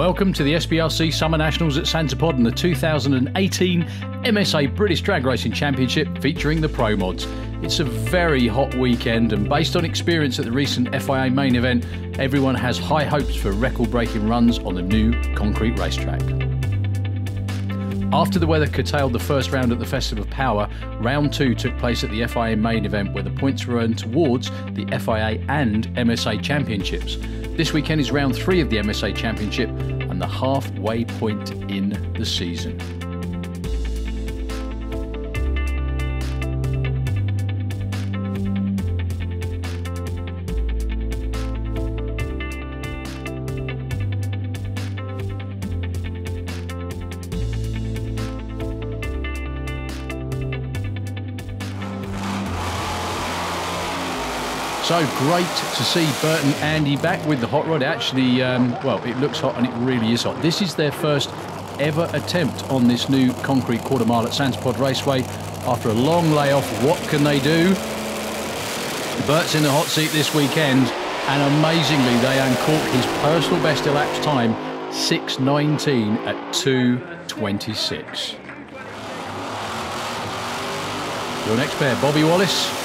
Welcome to the SBRC Summer Nationals at Santa Pod and the 2018 MSA British Drag Racing Championship featuring the Pro Mods. It's a very hot weekend, and based on experience at the recent FIA main event, everyone has high hopes for record-breaking runs on the new concrete racetrack. After the weather curtailed the first round at the Festival of Power, round 2 took place at the FIA main event where the points were earned towards the FIA and MSA championships. This weekend is round 3 of the MSA Championship and the halfway point in the season. So great to see Bert and Andy back with the hot rod. Actually, well, it looks hot and it really is hot. This is their first ever attempt on this new concrete quarter mile at Santa Pod Raceway. After a long layoff, what can they do? Bert's in the hot seat this weekend, and amazingly, they uncork his personal best elapsed time, 6:19 at 2:26. Your next pair, Bobby Wallace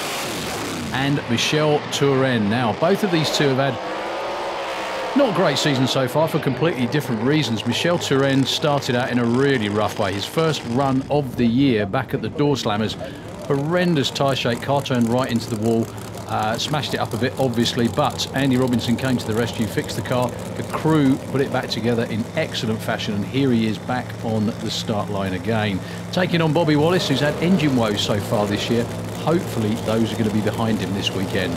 and Michel Tooren. Now, both of these two have had not great seasons so far for completely different reasons. Michel Tooren started out in a really rough way. His first run of the year back at the Door Slammers, horrendous tyre shake, car turned right into the wall, smashed it up a bit obviously, but Andy Robinson came to the rescue, fixed the car, the crew put it back together in excellent fashion, and here he is back on the start line again. Taking on Bobby Wallace, who's had engine woes so far this year. Hopefully those are going to be behind him this weekend.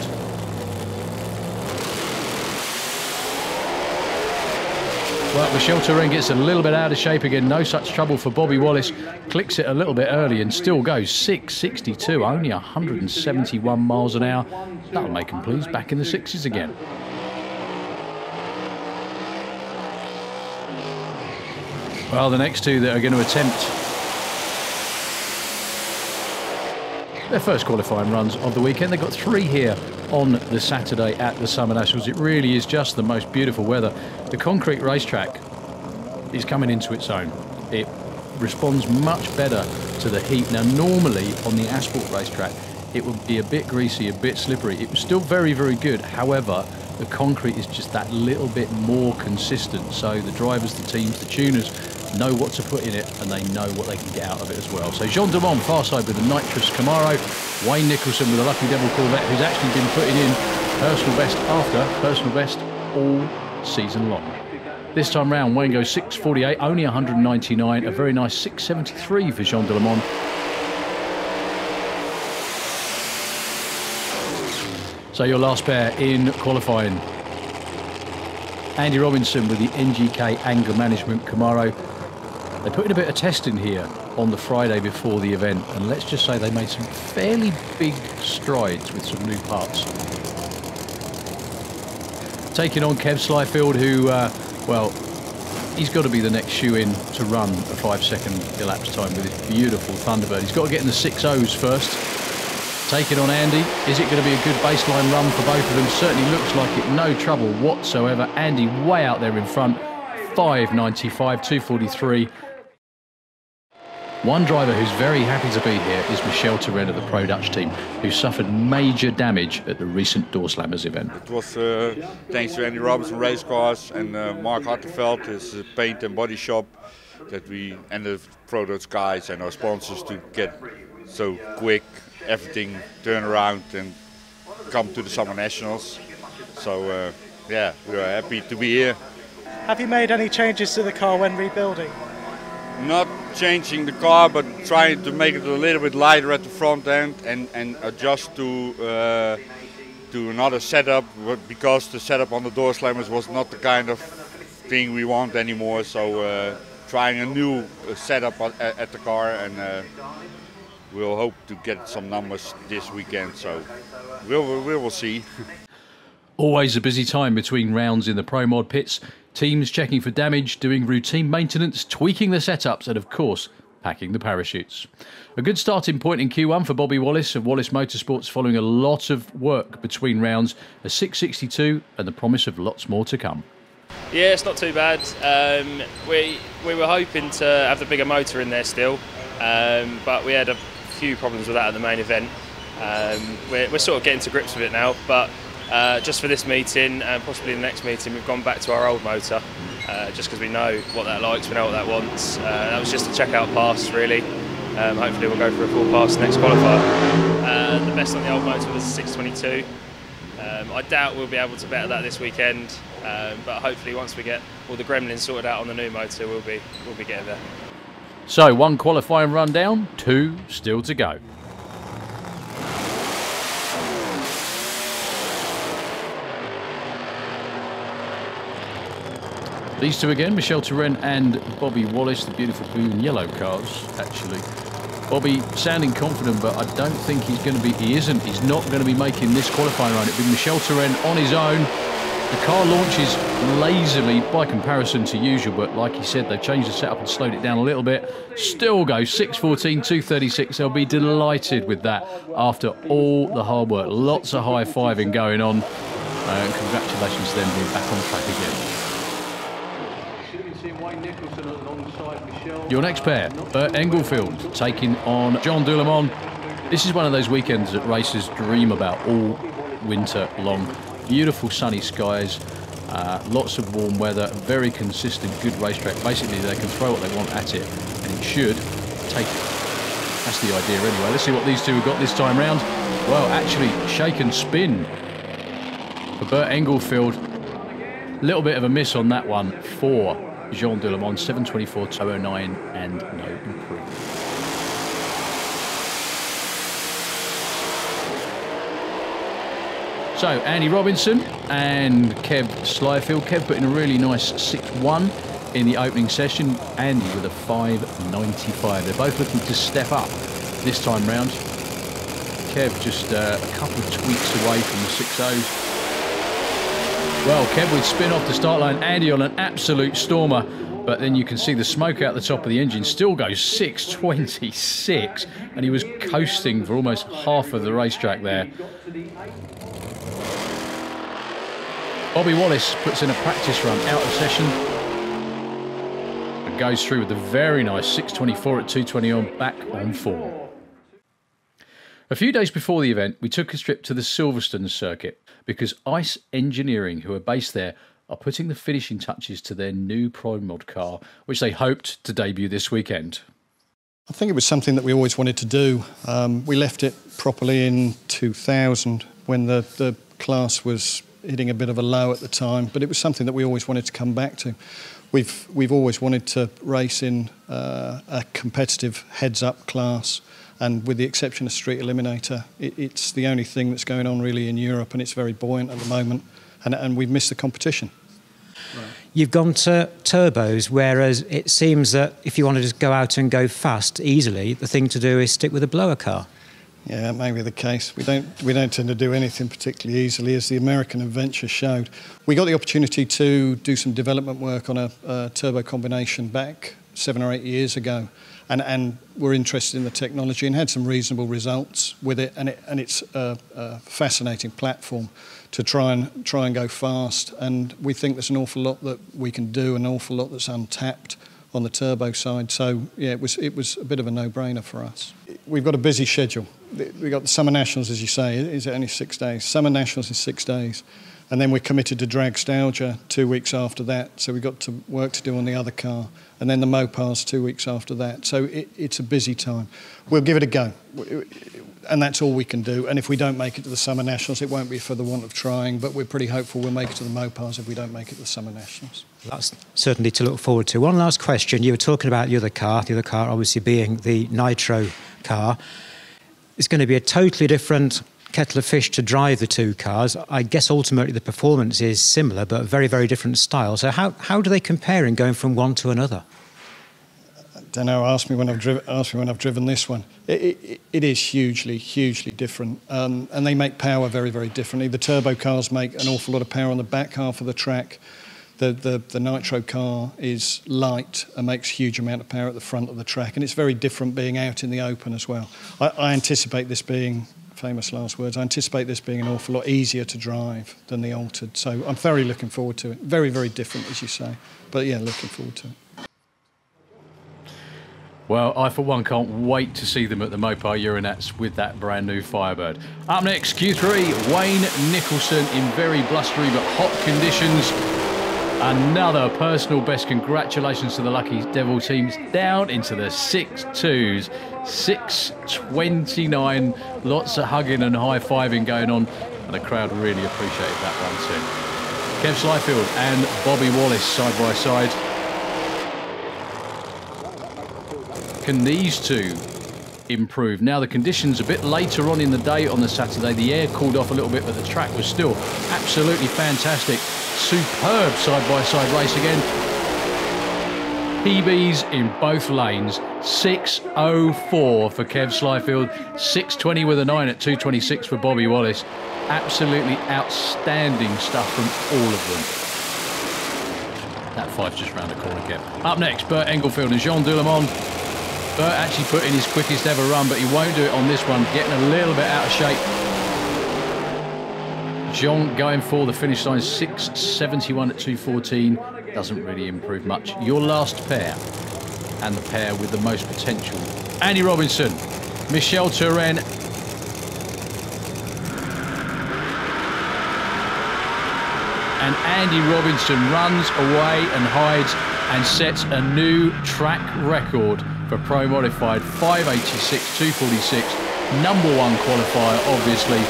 Well, Michel Tooren gets a little bit out of shape again. No such trouble for Bobby Wallace. Clicks it a little bit early and still goes 6:62, only 171 miles an hour. That'll make him pleased, back in the sixes again. Well, the next two that are going to attempt their first qualifying runs of the weekend. They've got 3 here on the Saturday at the Summer Nationals. It really is just the most beautiful weather. The concrete racetrack is coming into its own. It responds much better to the heat. Now, normally on the asphalt racetrack, it would be a bit greasy, a bit slippery. It was still very, very good. However, the concrete is just that little bit more consistent. So the drivers, the teams, the tuners know what to put in it, and they know what they can get out of it as well. So Jean Dumont far side with a nitrous Camaro, Wayne Nicholson with a Lucky Devil Corvette, who's actually been putting in personal best after personal best all season long. This time round, Wayne goes 6:48, only 199, a very nice 6:73 for Jean Dumont. So your last pair in qualifying. Andy Robinson with the NGK Anger Management Camaro. They put in a bit of testing here on the Friday before the event, and let's just say they made some fairly big strides with some new parts. Taking on Kev Slyfield, who, well, he's got to be the next shoe-in to run a 5-second elapsed time with his beautiful Thunderbird. He's got to get in the 6.0s first. Taking on Andy, is it going to be a good baseline run for both of them? Certainly looks like it, no trouble whatsoever. Andy way out there in front, 5.95, 2.43. One driver who's very happy to be here is Michel Tooren of the Pro Dutch team, who suffered major damage at the recent Door Slammers event. It was thanks to Andy Robinson Race Cars and Mark Hartenveld, his paint and body shop, that we and the Pro Dutch guys and our sponsors to get so quick everything turn around and come to the Summer Nationals. So yeah, we are happy to be here. Have you made any changes to the car when rebuilding? Not changing the car, but trying to make it a little bit lighter at the front end and adjust to another setup, because the setup on the Door Slammers was not the kind of thing we want anymore. So trying a new setup at the car, and we'll hope to get some numbers this weekend. So we will see. Always a busy time between rounds in the Pro Mod pits. Teams checking for damage, doing routine maintenance, tweaking the setups, and of course, packing the parachutes. A good starting point in Q1 for Bobby Wallace of Wallace Motorsports, following a lot of work between rounds, a 6.62 and the promise of lots more to come. Yeah, it's not too bad. We were hoping to have the bigger motor in there still, but we had a few problems with that at the main event. We're sort of getting to grips with it now, but just for this meeting and possibly the next meeting, we've gone back to our old motor, just because we know what that likes, we know what that wants. That was just a checkout pass, really. Hopefully we'll go for a full pass next qualifier. The best on the old motor was 622. I doubt we'll be able to better that this weekend, but hopefully once we get all the gremlins sorted out on the new motor, we'll be getting there. So 1 qualifying run down, 2 still to go. These two again, Michel Tooren and Bobby Wallace, the beautiful blue and yellow cars, actually. Bobby sounding confident, but I don't think he's going to be, he's not going to be making this qualifying run. It'll be Michel Tooren on his own. The car launches lazily by comparison to usual, but like he said, they've changed the setup and slowed it down a little bit. Still goes 6:14, 2:36. They'll be delighted with that after all the hard work. Lots of high-fiving going on. And congratulations to them being back on track again. Your next pair, Bert Englefield taking on Jean Doulemont. This is one of those weekends that racers dream about all winter long. Beautiful sunny skies, lots of warm weather, very consistent, good racetrack. Basically, they can throw what they want at it, and it should take it. That's the idea anyway. Let's see what these two have got this time round. Well, actually, shake and spin for Bert Englefield. Little bit of a miss on that one for Jean Doulemont, 7:24, 2:09, and no improvement. So, Andy Robinson and Kev Slyfield. Kev put in a really nice 6-1 in the opening session. Andy with a 5.95. They're both looking to step up this time round. Kev just a couple of tweaks away from the 6.0s. Well, Kev would spin off the start line. Andy on an absolute stormer, but then you can see the smoke out the top of the engine. Still goes 6.26, and he was coasting for almost half of the racetrack there. Bobby Wallace puts in a practice run out of session and goes through with a very nice 6.24 at 2:20 on, back on form. A few days before the event, we took a trip to the Silverstone circuit because ICE Engineering, who are based there, are putting the finishing touches to their new Prime Mod car, which they hoped to debut this weekend. I think it was something that we always wanted to do. We left it properly in 2000 when the class was hitting a bit of a low at the time, but it was something that we always wanted to come back to. We've always wanted to race in a competitive heads-up class, and with the exception of Street Eliminator, it's the only thing that's going on really in Europe, and it's very buoyant at the moment, and we've missed the competition. Right. You've gone to turbos, whereas it seems that if you want to just go out and go fast easily, the thing to do is stick with a blower car. Yeah, that may be the case. We don't tend to do anything particularly easily, as the American adventure showed. We got the opportunity to do some development work on a turbo combination back 7 or 8 years ago, and we're interested in the technology and had some reasonable results with it. And it's a fascinating platform to try and go fast. And we think there's an awful lot that we can do, an awful lot that's untapped on the turbo side. So yeah, it was a bit of a no-brainer for us. We've got a busy schedule. We've got the Summer Nationals, as you say. Is it only 6 days? Summer Nationals is 6 days. And then we're committed to Dragstalgia 2 weeks after that. So we've got work to do on the other car. And then the Mopars 2 weeks after that. So it's a busy time. We'll give it a go. And that's all we can do. And if we don't make it to the Summer Nationals, it won't be for the want of trying. But we're pretty hopeful we'll make it to the Mopars if we don't make it to the Summer Nationals. That's certainly to look forward to. One last question. You were talking about the other car obviously being the Nitro car. It's going to be a totally different kettle of fish to drive the two cars. I guess ultimately the performance is similar, but very, very different style. So how do they compare in going from one to another? I don't know. Ask me when I've driven this one. It is hugely, hugely different, and they make power very, very differently. The turbo cars make an awful lot of power on the back half of the track. The Nitro car is light and makes a huge amount of power at the front of the track, and it's very different being out in the open as well. I anticipate this being famous last words. I anticipate this being an awful lot easier to drive than the Altered. So I'm very looking forward to it. Very, very different, as you say. But yeah, looking forward to it. Well, I for one can't wait to see them at the Mopar Euronats with that brand new Firebird. Up next, Q3, Wayne Nicholson in very blustery but hot conditions. Another personal best. Congratulations to the Lucky Devil teams down into the 6.2s. 6.29. Lots of hugging and high-fiving going on, and the crowd really appreciated that one too. Kev Slyfield and Bobby Wallace side by side. Can these two improve? Now the conditions a bit later on in the day on the Saturday, the air cooled off a little bit, but the track was still absolutely fantastic. Superb side-by-side race again. PBs in both lanes. 6.04 for Kev Slyfield, 6.20 with a 9 at 2.26 for Bobby Wallace. Absolutely outstanding stuff from all of them. That 5's just round the corner, Kev. Up next, Bert Englefield and Jean Doulemont. Bert actually put in his quickest ever run, but he won't do it on this one, getting a little bit out of shape. John going for the finish line, 6.71 at 2.14. Doesn't really improve much. Your last pair, and the pair with the most potential. Andy Robinson, Michel Tooren. And Andy Robinson runs away and hides and sets a new track record for Pro Modified. 5.86, 2.46. #1 qualifier, obviously.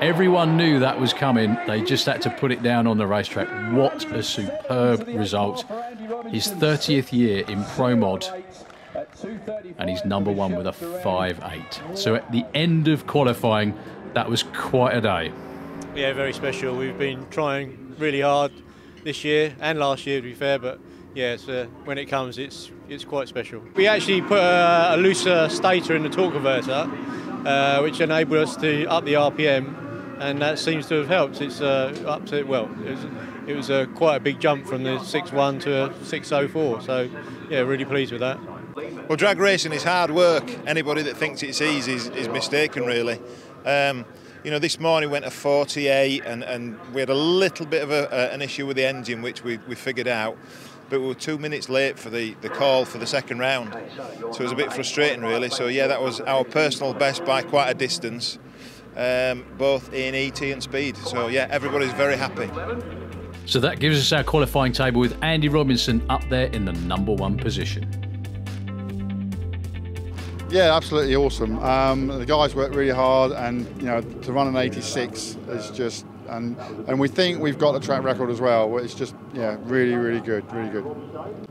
Everyone knew that was coming. They just had to put it down on the racetrack. What a superb result. His 30th year in Pro Mod, and he's #1 with a 5.8. So at the end of qualifying, that was quite a day. Yeah, very special. We've been trying really hard this year and last year, to be fair, but yeah, when it comes, it's quite special. We actually put a looser stator in the torque converter, which enabled us to up the RPM, and that seems to have helped. It's up to, well, it was quite a big jump from the 6.1 to a 6.04, so yeah, really pleased with that. Well, drag racing is hard work. Anybody that thinks it's easy is mistaken, really. You know, this morning went to 48, and we had a little bit of an issue with the engine, which we figured out. But we were 2 minutes late for the call for the second round. So it was a bit frustrating, really. So yeah, that was our personal best by quite a distance, both in ET and speed. So yeah, everybody's very happy. So that gives us our qualifying table with Andy Robinson up there in the #1 position. Yeah, absolutely awesome. The guys worked really hard, and you know, to run an 86 is just, and we think we've got the track record as well. It's just, yeah, really, really good, really good.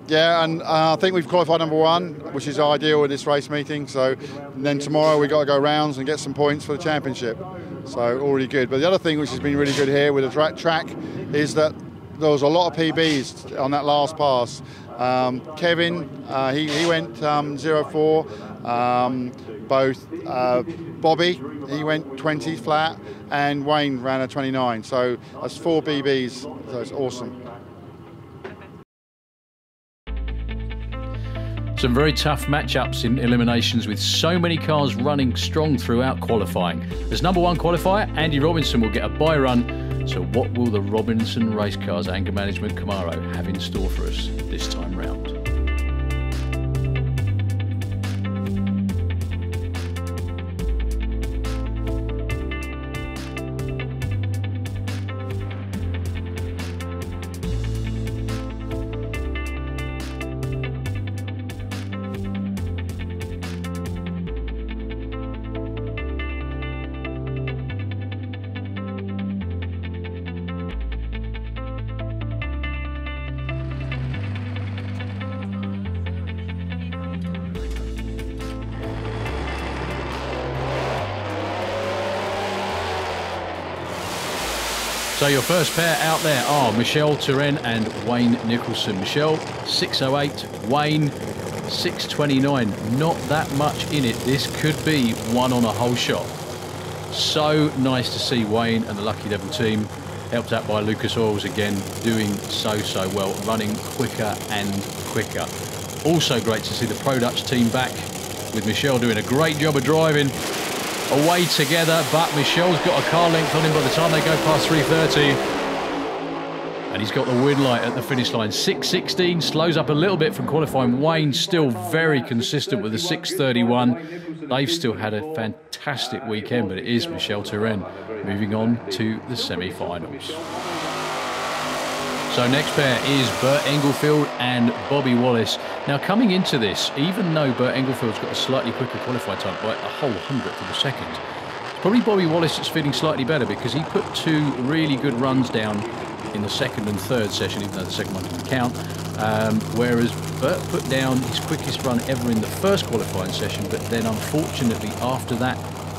Yeah, and I think we've qualified #1, which is ideal with this race meeting. So then tomorrow we've got to go rounds and get some points for the championship. So already good. But the other thing which has been really good here with the track is that there was a lot of PBs on that last pass. Kevin, he went 0.4. Both Bobby, he went 20 flat, and Wayne ran a 29. So that's 4 BBs, so it's awesome. Some very tough matchups in eliminations with so many cars running strong throughout qualifying. As #1 qualifier, Andy Robinson will get a bye run. So what will the Robinson Race Cars Anger Management Camaro have in store for us this time round? So your first pair out there are Michel Tooren and Wayne Nicholson. Michel, 6.08, Wayne, 6.29. Not that much in it. This could be one on a whole shot. So nice to see Wayne and the Lucky Devil team, helped out by Lucas Oils again, doing so well, running quicker and quicker. Also great to see the Pro Dutch team back. with Michel doing a great job of driving away together, but Michel's got a car length on him by the time they go past 3:30. And he's got the win light at the finish line. 6:16, slows up a little bit from qualifying. Wayne still very consistent with a 6:31. They've still had a fantastic weekend, but it is Michel Tooren moving on to the semi-finals. So next pair is Bert Englefield and Bobby Wallace. Now coming into this, even though Bert Englefield's got a slightly quicker qualifying time by a whole 100th of a second, it's probably Bobby Wallace that's feeling slightly better because he put 2 really good runs down in the second and third session, even though the second one didn't count. Whereas Bert put down his quickest run ever in the first qualifying session, but then unfortunately after that,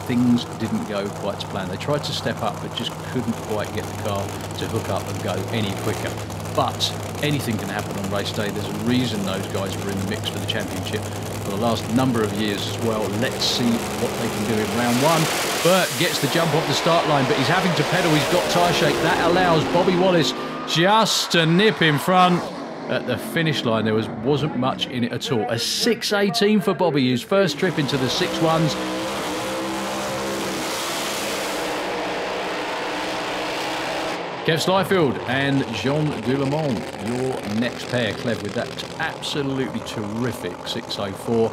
things didn't go quite to plan. They tried to step up, but just couldn't quite get the car to hook up and go any quicker. But anything can happen on race day. There's a reason those guys were in the mix for the championship for the last number of years as well. Let's see what they can do in round 1. Bert gets the jump off the start line, but he's having to pedal. He's got tyre shake. That allows Bobby Wallace just to nip in front. At the finish line, there wasn't much in it at all. A 6:18 for Bobby, his first trip into the 6-1s. Kev Slyfield and Jean Delemont, your next pair, Clev, with that absolutely terrific 6:04.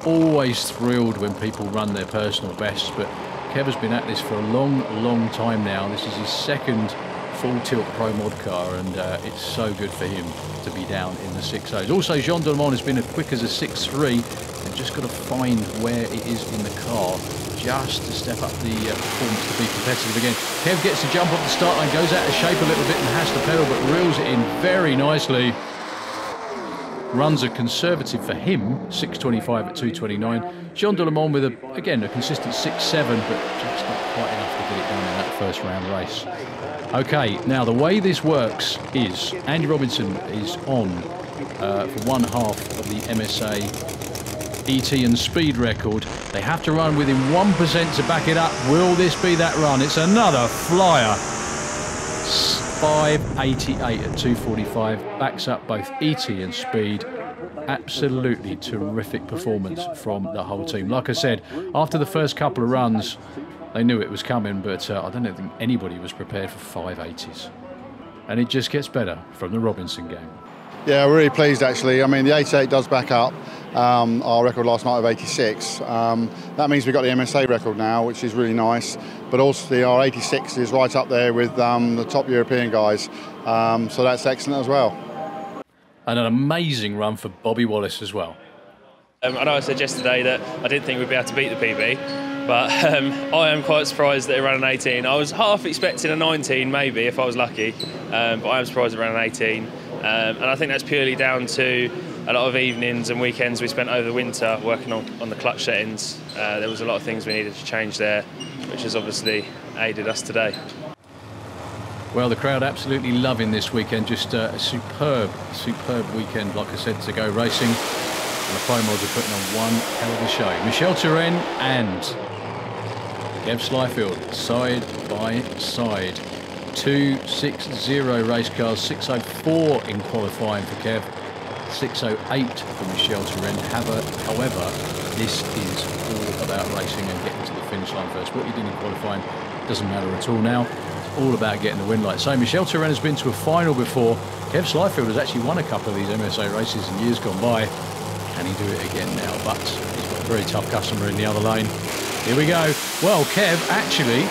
Always thrilled when people run their personal bests, but Kev has been at this for a long, long time now. This is his second full tilt Pro Mod car, and it's so good for him to be down in the 6.0s. Also, Jean Delemont has been as quick as a 6.3, and just got to find where it is in the car just to step up the performance to be competitive again. Kev gets the jump off the start line, goes out of shape a little bit and has to pedal, but reels it in very nicely. Runs are conservative for him, 6.25 at 2.29. Jean Delemont with, again, a consistent 6.7, but just not quite enough to get it done in that first round race. Okay, now the way this works is Andy Robinson is on for one half of the MSA ET and speed record. They have to run within 1% to back it up. Will this be that run? It's another flyer. 5.88 at 2.45. Backs up both ET and speed. Absolutely terrific performance from the whole team. Like I said, after the first couple of runs, they knew it was coming, but I don't think anybody was prepared for 5.80s. And it just gets better from the Robinson game. Yeah, we're really pleased actually. I mean, the 88 does back up our record last night of 86. That means we've got the MSA record now, which is really nice. But also our 86 is right up there with the top European guys. So that's excellent as well. And an amazing run for Bobby Wallace as well. I know I said yesterday that I didn't think we'd be able to beat the PB, but I am quite surprised that it ran an 18. I was half expecting a 19 maybe if I was lucky, but I am surprised it ran an 18. And I think that's purely down to a lot of evenings and weekends we spent over the winter working on the clutch settings. There was a lot of things we needed to change there, which has obviously aided us today. Well, the crowd absolutely loving this weekend. Just a superb weekend, like I said, to go racing. And the Pro Mods are putting on one hell of a show. Michel Tooren and Kev Slyfield, side by side. 2.60 race cars, 6.04 in qualifying for Kev, 6.08 for Michel Tooren. However, this is all about racing and getting to the finish line first. What you did in qualifying doesn't matter at all now. It's all about getting the win light. So Michel Tooren has been to a final before. Kev Slyfield has actually won a couple of these MSA races in years gone by. Can he do it again now? But he's got a very tough customer in the other lane. Here we go. Well, Kev actually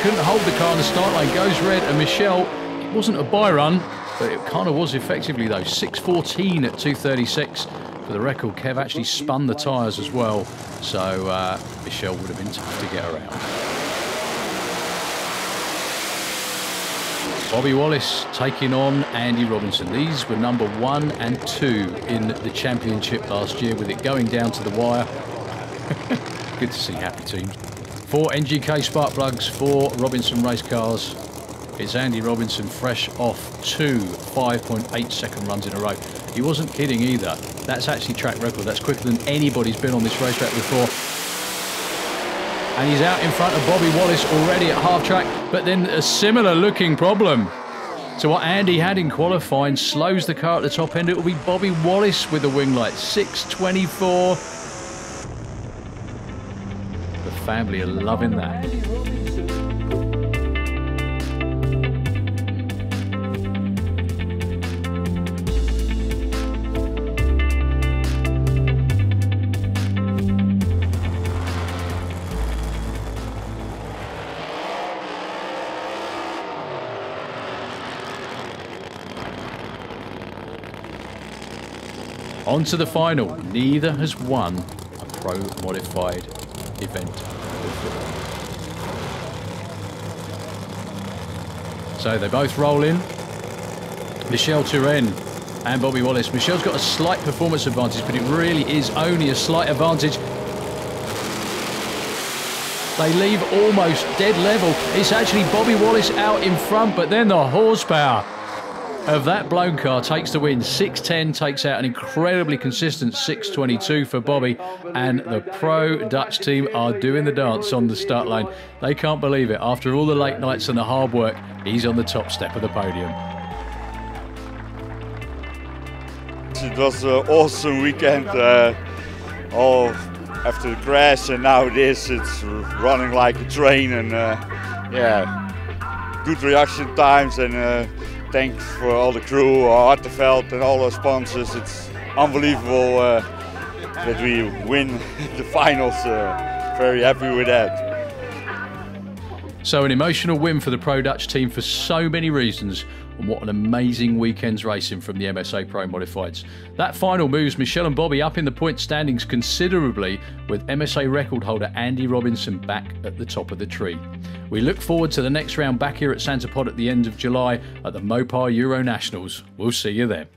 couldn't hold the car on the start line, goes red, and Michel, it wasn't a bye run, but it kind of was effectively though. 6.14 at 2.36 for the record. Kev actually spun the tyres as well, so Michel would have been tough to get around. Bobby Wallace taking on Andy Robinson. These were number 1 and 2 in the championship last year, with it going down to the wire. Good to see happy teams. 4 NGK spark plugs, 4 Robinson race cars. It's Andy Robinson fresh off 2 5.8 second runs in a row. He wasn't kidding either. That's actually track record. That's quicker than anybody's been on this racetrack before. And he's out in front of Bobby Wallace already at half track, but then a similar looking problem to what Andy had in qualifying. Slows the car at the top end. It will be Bobby Wallace with the wing light. 6.24. family are loving that. On to the final. Neither has won a pro modified event before. So they both roll in. Michel Tooren and Bobby Wallace. Michel's got a slight performance advantage, but it really is only a slight advantage. They leave almost dead level. It's actually Bobby Wallace out in front, but then the horsepower of that blown car takes the win. 6:10 takes out an incredibly consistent 6:22 for Bobby, and the pro Dutch team are doing the dance on the start line. They can't believe it. After all the late nights and the hard work, he's on the top step of the podium. It was an awesome weekend. After the crash, and now it's running like a train, and yeah, good reaction times, and thanks for all the crew, Arteveld and all our sponsors. It's unbelievable that we win the finals. Very happy with that. So an emotional win for the Pro Dutch team for so many reasons, and what an amazing weekend's racing from the MSA Pro Modifieds. That final moves Michel and Bobby up in the point standings considerably, with MSA record holder Andy Robinson back at the top of the tree. We look forward to the next round back here at Santa Pod at the end of July at the Mopar Euro Nationals. We'll see you then.